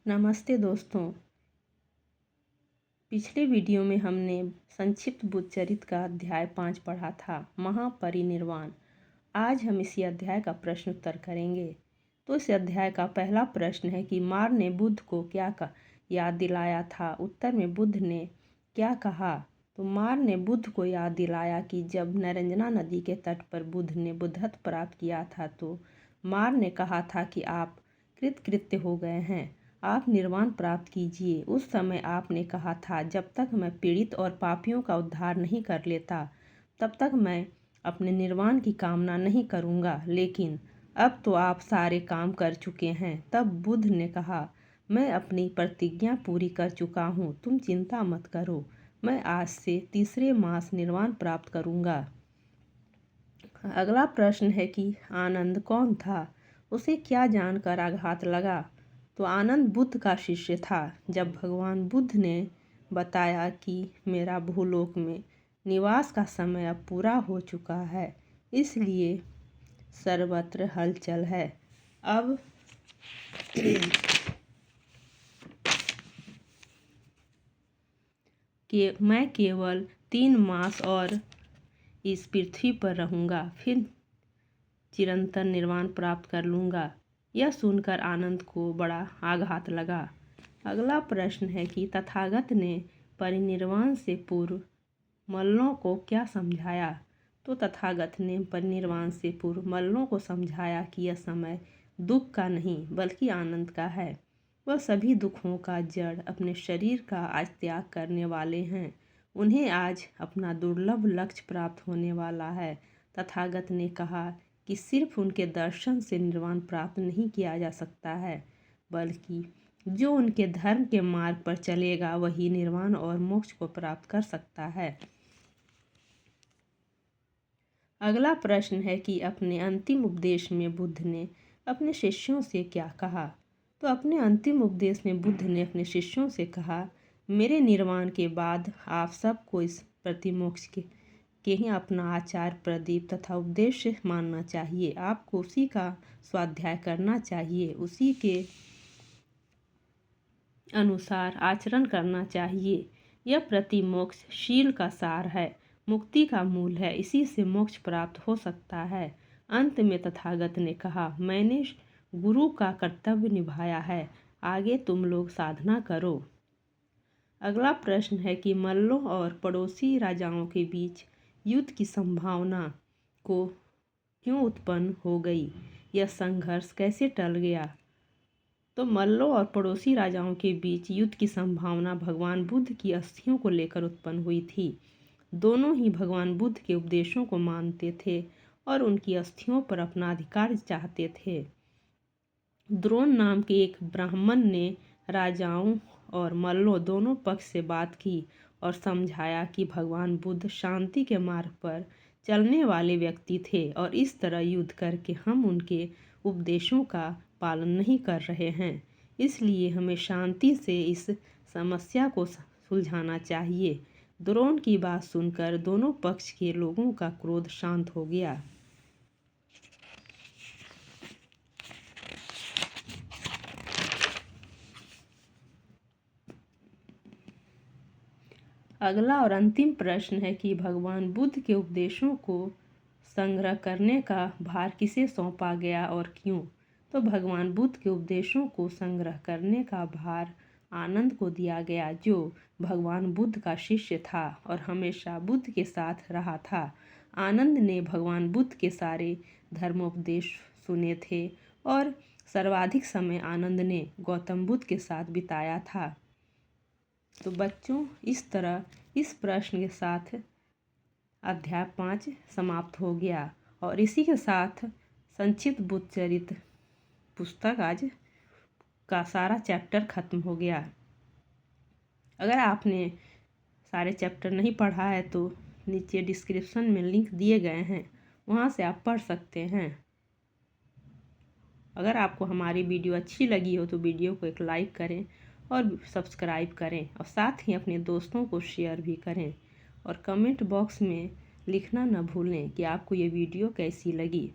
नमस्ते दोस्तों। पिछले वीडियो में हमने संक्षिप्त बुद्धचरित का अध्याय 5 पढ़ा था, महापरिनिर्वाण। आज हम इसी अध्याय का प्रश्न उत्तर करेंगे। तो इस अध्याय का पहला प्रश्न है कि मार ने बुद्ध को क्या याद दिलाया था। उत्तर में बुद्ध ने क्या कहा। तो मार ने बुद्ध को याद दिलाया कि जब नरंजना नदी के तट पर बुद्ध ने बुद्धत्व प्राप्त किया था तो मार ने कहा था कि आप कृतकृत्य हो गए हैं, आप निर्वाण प्राप्त कीजिए। उस समय आपने कहा था, जब तक मैं पीड़ित और पापियों का उद्धार नहीं कर लेता तब तक मैं अपने निर्वाण की कामना नहीं करूँगा। लेकिन अब तो आप सारे काम कर चुके हैं। तब बुद्ध ने कहा, मैं अपनी प्रतिज्ञा पूरी कर चुका हूँ, तुम चिंता मत करो। मैं आज से तीसरे मास निर्वाण प्राप्त करूँगा। अगला प्रश्न है कि आनंद कौन था, उसे क्या जानकर आघात लगा। तो आनंद बुद्ध का शिष्य था। जब भगवान बुद्ध ने बताया कि मेरा भूलोक में निवास का समय अब पूरा हो चुका है, इसलिए सर्वत्र हलचल है। अब मैं केवल 3 मास और इस पृथ्वी पर रहूँगा, फिर चिरंतन निर्वाण प्राप्त कर लूँगा। यह सुनकर आनंद को बड़ा आघात लगा। अगला प्रश्न है कि तथागत ने परिनिर्वाण से पूर्व मल्लों को क्या समझाया। तो तथागत ने परिनिर्वाण से पूर्व मल्लों को समझाया कि यह समय दुख का नहीं बल्कि आनंद का है। वह सभी दुखों का जड़ अपने शरीर का आज त्याग करने वाले हैं। उन्हें आज अपना दुर्लभ लक्ष्य प्राप्त होने वाला है। तथागत ने कहा कि सिर्फ उनके दर्शन से निर्वाण प्राप्त नहीं किया जा सकता है, बल्कि जो उनके धर्म के मार्ग पर चलेगा वही निर्वाण और मोक्ष को प्राप्त कर सकता है। अगला प्रश्न है कि अपने अंतिम उपदेश में बुद्ध ने अपने शिष्यों से क्या कहा। तो अपने अंतिम उपदेश में बुद्ध ने अपने शिष्यों से कहा, मेरे निर्वाण के बाद आप सबको इस प्रतिमोक्ष के ही अपना आचार, प्रदीप तथा उपदेश मानना चाहिए। आपको उसी का स्वाध्याय करना चाहिए, उसी के अनुसार आचरण करना चाहिए। यह प्रतिमोक्ष शील का सार है, मुक्ति का मूल है, इसी से मोक्ष प्राप्त हो सकता है। अंत में तथागत ने कहा, मैंने गुरु का कर्तव्य निभाया है, आगे तुम लोग साधना करो। अगला प्रश्न है कि मल्लों और पड़ोसी राजाओं के बीच युद्ध की संभावना को क्यों उत्पन्न हो गई, यह संघर्ष कैसे टल गया। तो मल्लों और पड़ोसी राजाओं के बीच युद्ध की संभावना भगवान बुद्ध की अस्थियों को लेकर उत्पन्न हुई थी। दोनों ही भगवान बुद्ध के उपदेशों को मानते थे और उनकी अस्थियों पर अपना अधिकार चाहते थे। द्रोण नाम के एक ब्राह्मण ने राजाओं और मल्लों दोनों पक्ष से बात की और समझाया कि भगवान बुद्ध शांति के मार्ग पर चलने वाले व्यक्ति थे और इस तरह युद्ध करके हम उनके उपदेशों का पालन नहीं कर रहे हैं, इसलिए हमें शांति से इस समस्या को सुलझाना चाहिए। द्रोण की बात सुनकर दोनों पक्ष के लोगों का क्रोध शांत हो गया। अगला और अंतिम प्रश्न है कि भगवान बुद्ध के उपदेशों को संग्रह करने का भार किसे सौंपा गया और क्यों। तो भगवान बुद्ध के उपदेशों को संग्रह करने का भार आनंद को दिया गया, जो भगवान बुद्ध का शिष्य था और हमेशा बुद्ध के साथ रहा था। आनंद ने भगवान बुद्ध के सारे धर्मोपदेश सुने थे और सर्वाधिक समय आनंद ने गौतम बुद्ध के साथ बिताया था। तो बच्चों, इस तरह इस प्रश्न के साथ अध्याय 5 समाप्त हो गया और इसी के साथ संक्षिप्त बुद्धचरित पुस्तक आज का सारा चैप्टर ख़त्म हो गया। अगर आपने सारे चैप्टर नहीं पढ़ा है तो नीचे डिस्क्रिप्शन में लिंक दिए गए हैं, वहाँ से आप पढ़ सकते हैं। अगर आपको हमारी वीडियो अच्छी लगी हो तो वीडियो को एक लाइक करें और सब्सक्राइब करें और साथ ही अपने दोस्तों को शेयर भी करें और कमेंट बॉक्स में लिखना न भूलें कि आपको ये वीडियो कैसी लगी।